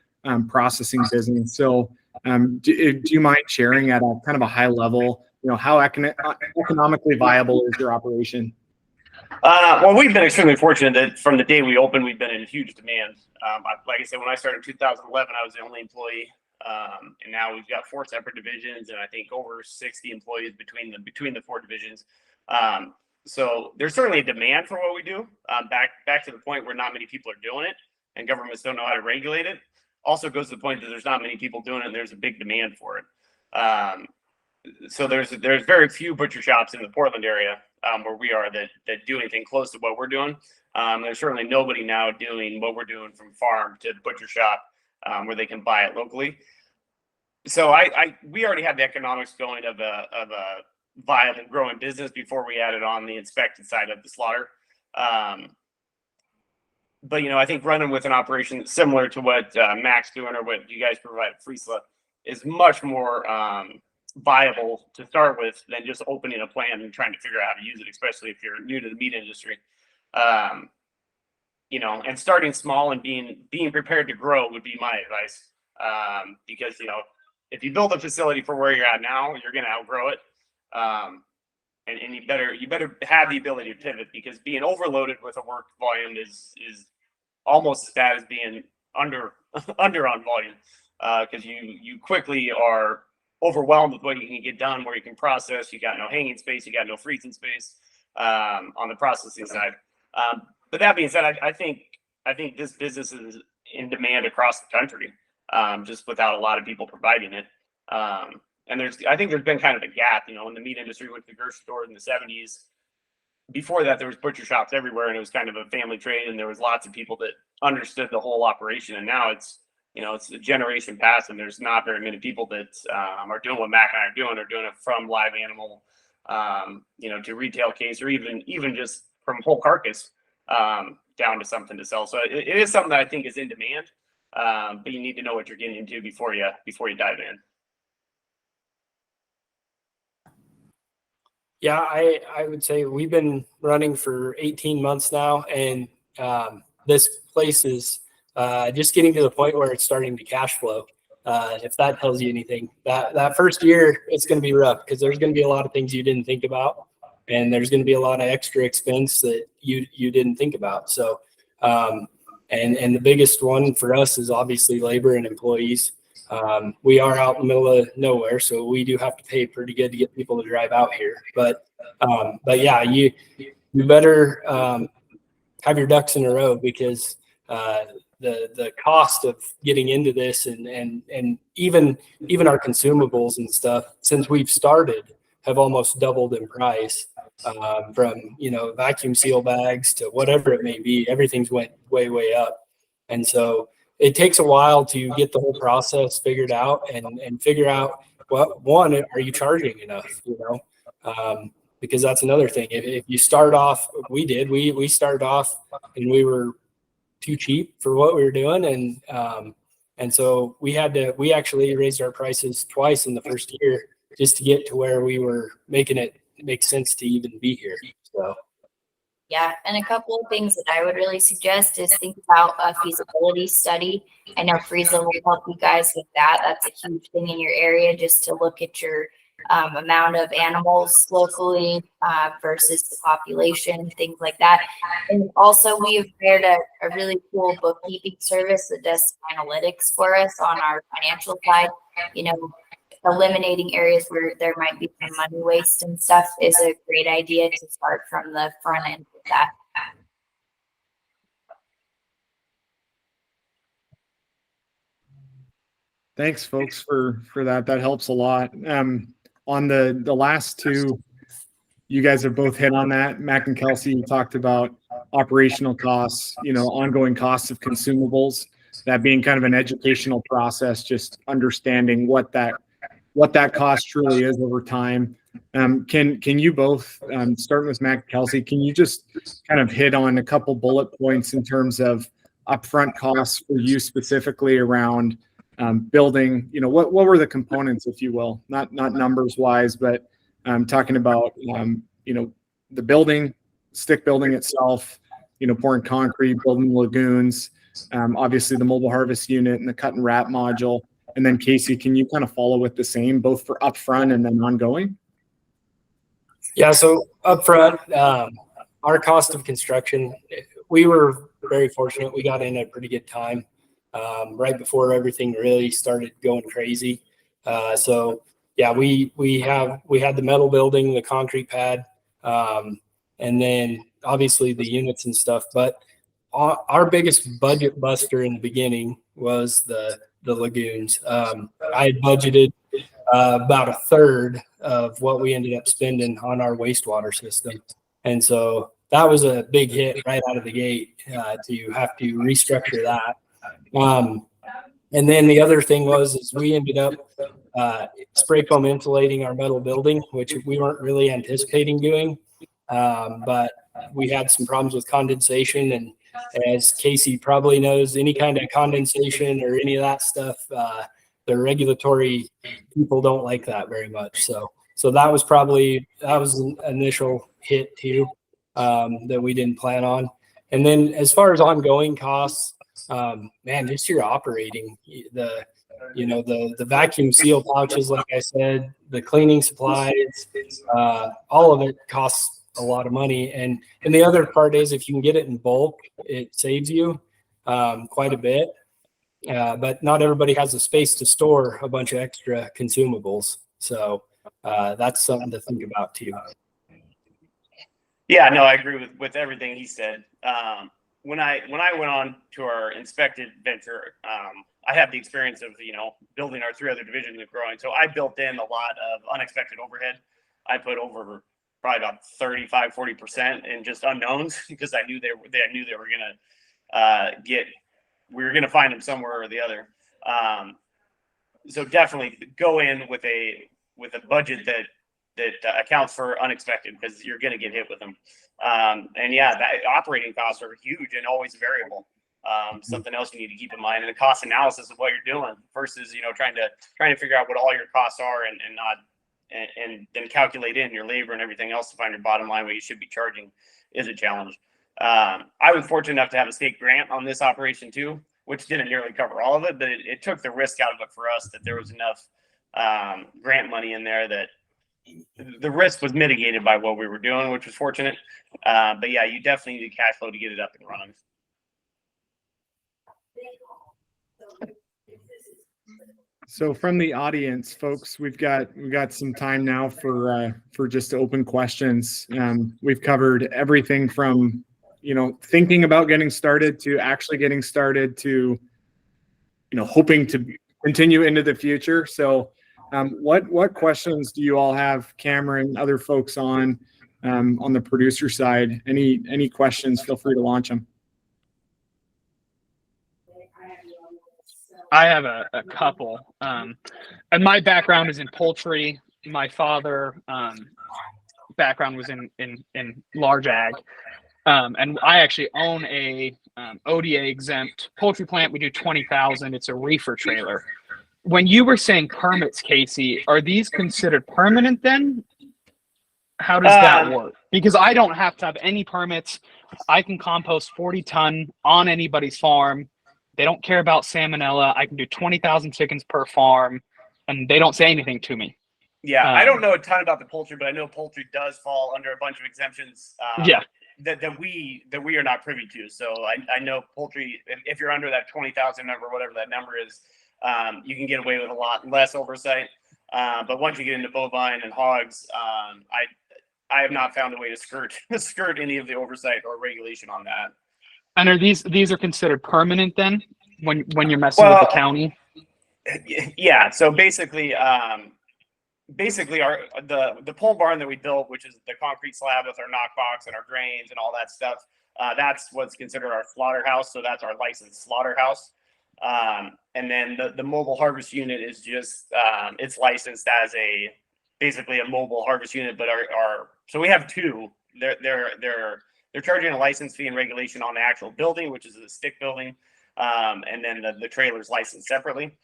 processing business. So do you mind sharing at a kind of a high level, how economically viable is your operation? Well, we've been extremely fortunate that from the day we opened, we've been in huge demand. Like I said, when I started in 2011, I was the only employee, and now we've got 4 separate divisions, and I think over 60 employees between the 4 divisions. So there's certainly a demand for what we do. Back to the point where not many people are doing it, and governments don't know how to regulate it. Also goes to the point that there's not many people doing it, and there's a big demand for it. So there's very few butcher shops in the Portland area where we are that do anything close to what we're doing. There's certainly nobody now doing what we're doing from farm to butcher shop where they can buy it locally. So we already had the economics going of a viable growing business before we added on the inspected side of the slaughter. But I think running with an operation similar to what Mac's doing or what you guys provide at Friesla is much more viable to start with than just opening a plant and trying to figure out how to use it, especially if you're new to the meat industry. And starting small and being prepared to grow would be my advice. Because if you build a facility for where you're at now, you're going to outgrow it. And you better have the ability to pivot, because being overloaded with a work volume is almost as bad as being under on volume, because you quickly are overwhelmed with what you can get done, where you can process. You got no hanging space, you got no freezing space on the processing side. But that being said, I think this business is in demand across the country, just without a lot of people providing it. And I think there's been kind of a gap, in the meat industry with the grocery store in the 70s. Before that, there was butcher shops everywhere, and it was kind of a family trade, and there was lots of people that understood the whole operation. And now it's a generation past, and there's not very many people that are doing what Mac and I are doing it from live animal, to retail case, or even just from whole carcass down to something to sell. So it is something that I think is in demand, but you need to know what you're getting into before you dive in. Yeah, I would say we've been running for 18 months now, and this place is just getting to the point where it's starting to cash flow. If that tells you anything, that first year, it's going to be rough because there's going to be a lot of things you didn't think about, and there's going to be a lot of extra expense that you didn't think about. So, and the biggest one for us is obviously labor and employees. We are out in the middle of nowhere, so we do have to pay pretty good to get people to drive out here. But yeah, you better have your ducks in a row because the cost of getting into this and even our consumables and stuff since we've started have almost doubled in price. From vacuum seal bags to whatever it may be, everything's went way up, and so it takes a while to get the whole process figured out and figure out are you charging enough, because that's another thing. If you start off, we started off and we were too cheap for what we were doing, and so we actually raised our prices twice in the first year just to get to where we were making it make sense to even be here. So yeah, and a couple of things that I would really suggest is think about a feasibility study. I know Friesla will help you guys with that. That's a huge thing in your area, just to look at your amount of animals locally versus the population, things like that. And also, we've hired a really cool bookkeeping service that does analytics for us on our financial side. Eliminating areas where there might be some money waste and stuff is a great idea to start from the front end with that. Thanks, folks, for that. That helps a lot. On the last two, you guys have both hit on that. Mac and Celsie, you talked about operational costs, ongoing costs of consumables, that being kind of an educational process, just understanding what that cost truly is over time. Can you both, starting with Mac and Celsie, can you just kind of hit on a couple bullet points in terms of upfront costs for you specifically around building, what were the components, if you will, not numbers wise, but talking about, the building, stick building itself, pouring concrete, building lagoons, obviously the mobile harvest unit and the cut and wrap module. And then Casey, can you kind of follow with the same, both for upfront and then ongoing? Yeah, so upfront, our cost of construction, we were very fortunate. We got in at a pretty good time, right before everything really started going crazy. So yeah, we had the metal building, the concrete pad, and then obviously the units and stuff. But our biggest budget buster in the beginning was the lagoons. I had budgeted about a third of what we ended up spending on our wastewater system. And so that was a big hit right out of the gate to have to restructure that. And then the other thing is we ended up spray foam insulating our metal building, which we weren't really anticipating doing. But we had some problems with condensation, and as Casey probably knows, any kind of condensation or any of that stuff, the regulatory people don't like that very much. So that was an initial hit too, that we didn't plan on. And then as far as ongoing costs, just your operating, the vacuum seal pouches, like I said, the cleaning supplies, all of it costs a lot of money. And the other part is if you can get it in bulk, it saves you quite a bit. But not everybody has the space to store a bunch of extra consumables. So that's something to think about too. Yeah, no, I agree with everything he said. When I went on to our inspected venture, I had the experience of, building our 3 other divisions and growing. So I built in a lot of unexpected overhead. I put over probably about 35-40% in just unknowns because I knew they were going to we were going to find them somewhere or the other. So definitely go in with a budget that accounts for unexpected, because you're going to get hit with them. And yeah, that operating costs are huge and always variable. Something else you need to keep in mind, and the cost analysis of what you're doing versus, trying to figure out what all your costs are and then calculate in your labor and everything else to find your bottom line, what you should be charging, is a challenge. I was fortunate enough to have a state grant on this operation too, which didn't nearly cover all of it, but it took the risk out of it for us that there was enough grant money in there that the risk was mitigated by what we were doing, which was fortunate. But yeah, you definitely need cash flow to get it up and running. So from the audience, folks, we've got some time now for just open questions. We've covered everything from, thinking about getting started to actually getting started to, hoping to continue into the future. So what questions do you all have, Cameron, other folks on the producer side? Any questions, feel free to launch them. I have a couple. And my background is in poultry. My father background was in large ag. And I actually own a ODA exempt poultry plant. We do 20,000. It's a reefer trailer. When you were saying permits, Casey, are these considered permanent then? How does that work? Because I don't have to have any permits. I can compost 40 ton on anybody's farm. They don't care about salmonella. I can do 20,000 chickens per farm, and they don't say anything to me. Yeah, I don't know a ton about the poultry, but I know poultry does fall under a bunch of exemptions. That we are not privy to. So I know poultry. If you're under that 20,000 number, whatever that number is, you can get away with a lot less oversight. But once you get into bovine and hogs, I have not found a way to skirt any of the oversight or regulation on that. And are these are considered permanent then when you're messing with the county? Yeah. So basically the pole barn that we built, which is the concrete slab with our knockbox and our drains and all that stuff, that's what's considered our slaughterhouse. So that's our licensed slaughterhouse. And then the mobile harvest unit is just it's licensed as basically a mobile harvest unit, but so we have two. They're charging a license fee and regulation on the actual building, which is the stick building, and then the trailer's licensed separately.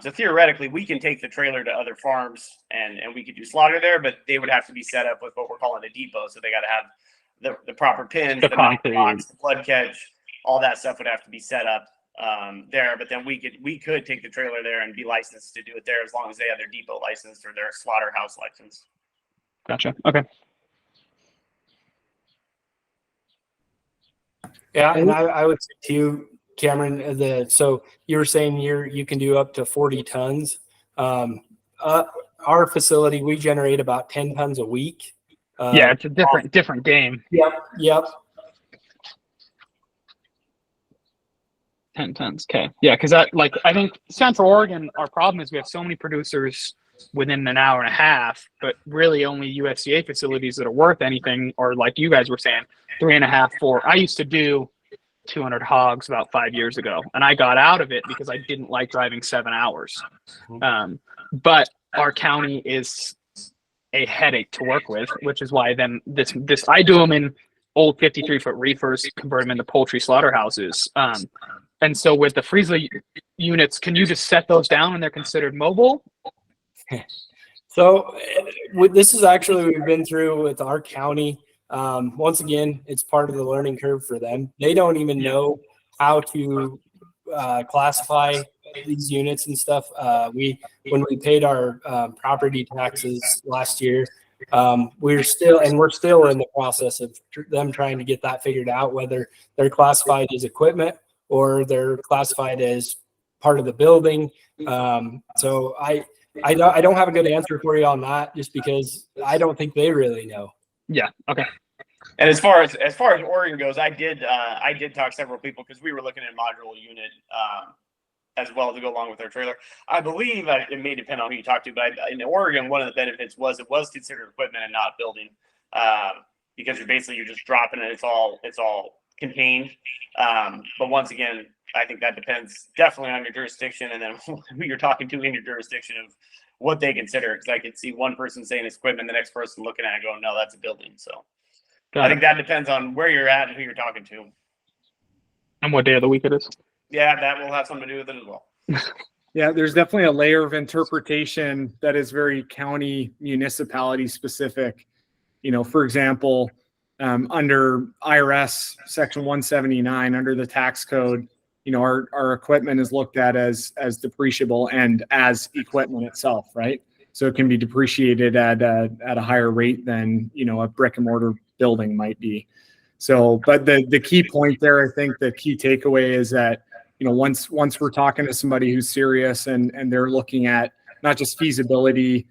So theoretically, we can take the trailer to other farms and we could do slaughter there, but they would have to be set up with what we're calling a depot. So they got to have the proper pins, the box, the blood catch, all that stuff would have to be set up there. But then we could take the trailer there and be licensed to do it there as long as they have their depot license or their slaughterhouse license. Gotcha. Okay. Yeah, and I would say to you, Cameron, so you were saying you can do up to 40 tons. Our facility, we generate about 10 tons a week. Yeah, it's a different game. Yep. 10 tons. Okay. Yeah, because I think Central Oregon, our problem is we have so many producers within an hour and a half, but really only USDA facilities that are worth anything, or like you guys were saying, 3.5, 4. I used to do 200 hogs about 5 years ago, and I got out of it because I didn't like driving 7 hours. But our county is a headache to work with, which is why then this I do them in old 53-foot reefers, convert them into poultry slaughterhouses. And so with the Friesla units, can you just set those down and they're considered mobile? So this is actually we've been through with our county. Once again, it's part of the learning curve for them. They don't even know how to classify these units and stuff. When we paid our property taxes last year, we're still in the process of them trying to get that figured out, whether they're classified as equipment or they're classified as part of the building. So I don't have a good answer for you on that, just because I don't think they really know. Yeah. Okay. And as far as Oregon goes, I did talk to several people because we were looking at a modular unit as well to go along with our trailer. I believe it may depend on who you talk to, but in Oregon, one of the benefits was it was considered equipment and not building, because you're just dropping it. It's all contained. But once again, I think that depends definitely on your jurisdiction and then who you're talking to in your jurisdiction of what they consider. Because I could see one person saying it's equipment, the next person looking at it going, no, that's a building. So I think that depends on where you're at and who you're talking to. And what day of the week it is. Yeah, that will have something to do with it as well. Yeah, there's definitely a layer of interpretation that is very county municipality specific. For example, under IRS section 179, under the tax code, our equipment is looked at as depreciable and as equipment itself, right? So it can be depreciated at a higher rate than, a brick and mortar building might be. So, but the key point there, I think the key takeaway is that, once we're talking to somebody who's serious and they're looking at not just feasibility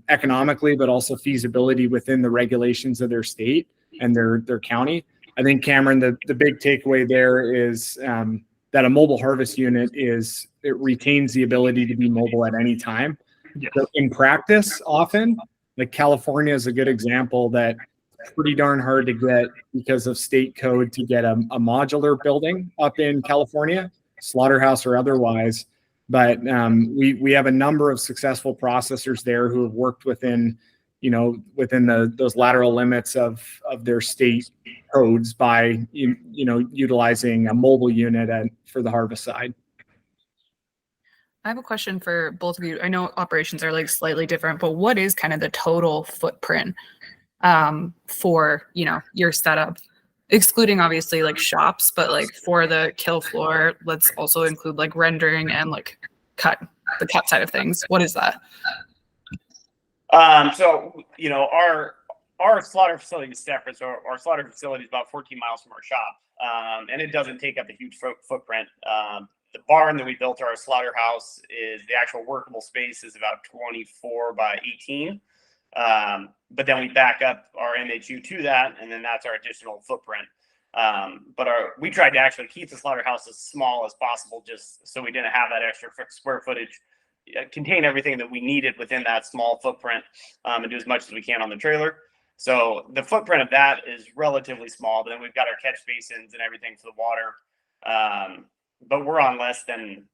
economically, but also feasibility within the regulations of their state and their county. I think, Cameron, the big takeaway there is that a mobile harvest unit it retains the ability to be mobile at any time. Yes. So in practice, often, like California is a good example that pretty darn hard to get because of state code to get a modular building up in California, slaughterhouse or otherwise. But we have a number of successful processors there who have worked within those lateral limits of their state codes by utilizing a mobile unit for the harvest side. I have a question for both of you. I know operations are like slightly different, but what is kind of the total footprint for, your setup, excluding obviously like shops, but like for the kill floor, let's also include like rendering and like the cut side of things. What is that? So, our slaughter facility is separate. So our slaughter facility is about 14 miles from our shop. And it doesn't take up a huge footprint. The barn that we built our slaughterhouse the actual workable space is about 24 by 18. But then we back up our MHU to that, and then that's our additional footprint. But we tried to actually keep the slaughterhouse as small as possible, just so we didn't have that extra square footage, contain everything that we needed within that small footprint, and do as much as we can on the trailer. So the footprint of that is relatively small, but then we've got our catch basins and everything for the water. But we're on less than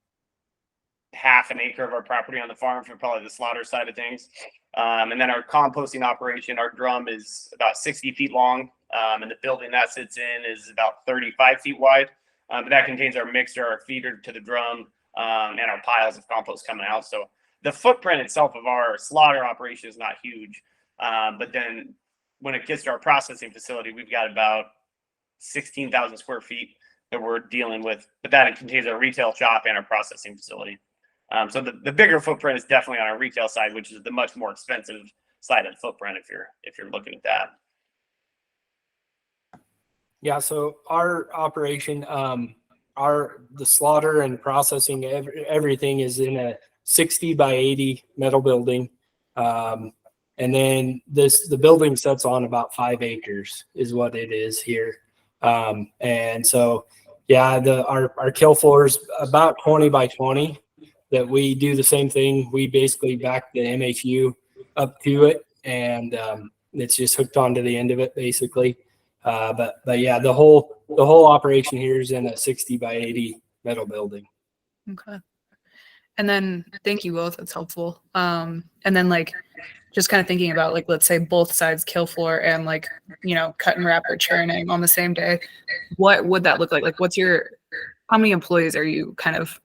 half an acre of our property on the farm for probably the slaughter side of things. And then our composting operation, our drum is about 60 feet long. And the building that sits in is about 35 feet wide. But that contains our mixer, our feeder to the drum, and our piles of compost coming out. So the footprint itself of our slaughter operation is not huge. But then when it gets to our processing facility, we've got about 16,000 square feet that we're dealing with. But that contains our retail shop and our processing facility. So the bigger footprint is definitely on our retail side, which is the much more expensive side of the footprint if you're looking at that. Yeah, so our operation, the slaughter and processing, everything is in a 60 by 80 metal building. And then the building sets on about 5 acres is what it is here. And so, yeah, our kill floor is about 20 by 20 that we do the same thing. We basically back the MHU up to it, and it's just hooked onto the end of it basically. But yeah, the whole operation here is in a 60 by 80 metal building. Okay. And then thank you both. That's helpful. And then like just kind of thinking about like, let's say both sides kill floor and like, cut and wrap or churning on the same day. What would that look like? Like how many employees are you kind of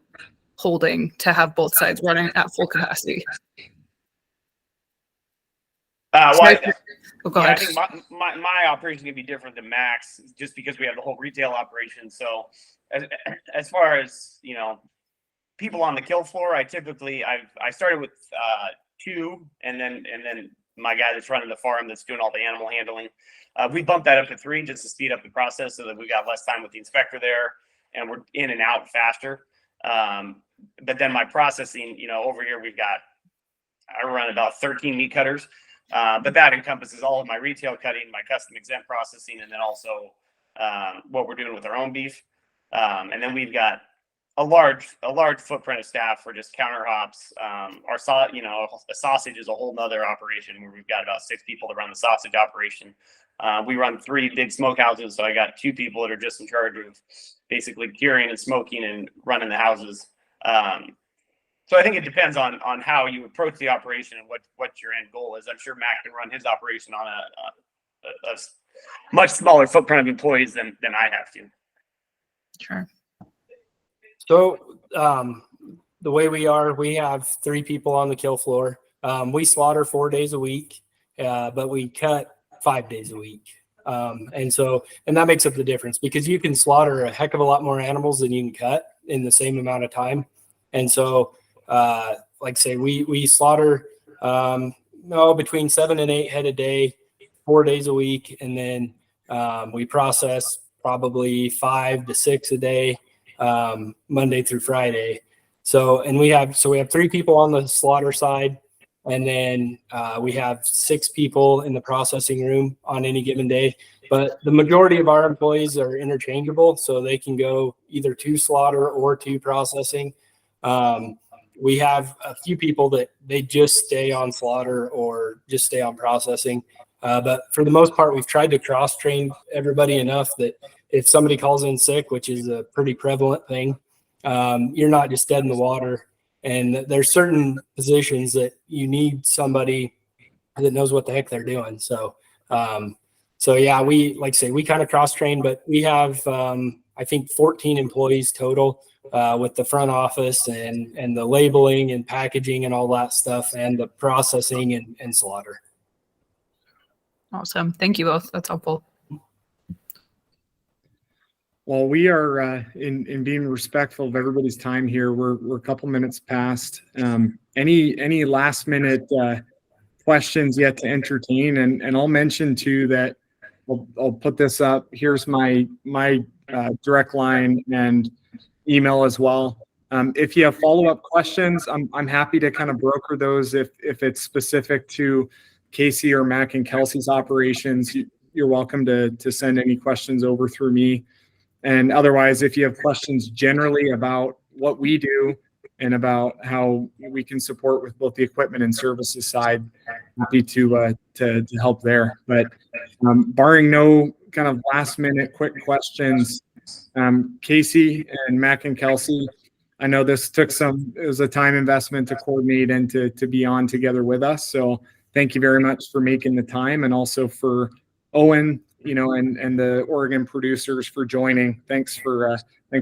holding to have both sides running at full capacity? I ahead. think my operation can be different than Mac's just because we have the whole retail operation. So as far as, people on the kill floor, I started with 2 and then my guy that's running the farm that's doing all the animal handling. We bumped that up to 3 just to speed up the process so that we got less time with the inspector there and we're in and out faster. But then my processing, over here I run about 13 meat cutters. But that encompasses all of my retail cutting, my custom exempt processing, and then also what we're doing with our own beef. And then we've got a large footprint of staff for just counter hops. A sausage is a whole nother operation where we've got about 6 people that run the sausage operation. We run 3 big smokehouses, so I got 2 people that are just in charge of basically curing and smoking and running the houses. So I think it depends on how you approach the operation and what your end goal is. I'm sure Mac can run his operation on a much smaller footprint of employees than I have to. Sure. So the way we have 3 people on the kill floor. We slaughter 4 days a week, but we cut 5 days a week. And that makes up the difference, because you can slaughter a heck of a lot more animals than you can cut in the same amount of time. And so, like say, we slaughter, between 7 and 8 head a day, 4 days a week. And then, we process probably 5 to 6 a day, Monday through Friday. So we have 3 people on the slaughter side, and then we have 6 people in the processing room on any given day. But the majority of our employees are interchangeable, so they can go either to slaughter or to processing. We have a few people that they just stay on slaughter or just stay on processing. But for the most part, we've tried to cross-train everybody enough that if somebody calls in sick, which is a pretty prevalent thing, you're not just dead in the water. And there's certain positions that you need somebody that knows what the heck they're doing. So yeah, we kind of cross-train, but we have, I think 14 employees total, with the front office and the labeling and packaging and all that stuff, and the processing and slaughter. Awesome. Thank you both. That's helpful. Well, we are in being respectful of everybody's time here. We're a couple minutes past. Any last minute questions yet to entertain? And I'll mention too that I'll put this up. Here's my direct line and email as well. If you have follow-up questions, I'm happy to kind of broker those if it's specific to Casey or Mac and Kelsey's operations. You're welcome to send any questions over through me. And otherwise, if you have questions generally about what we do and about how we can support with both the equipment and services side, happy to help there. But barring no kind of last minute quick questions, Casey and Mac and Kelsey, I know this it was a time investment to coordinate and to be on together with us. So thank you very much for making the time, and also for Owen, and the Oregon producers for joining. Thanks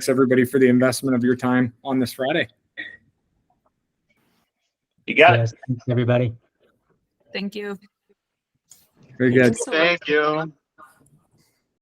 everybody for the investment of your time on this Friday. You got it. Yes, thanks everybody. Thank you. Very good. So- Thank you.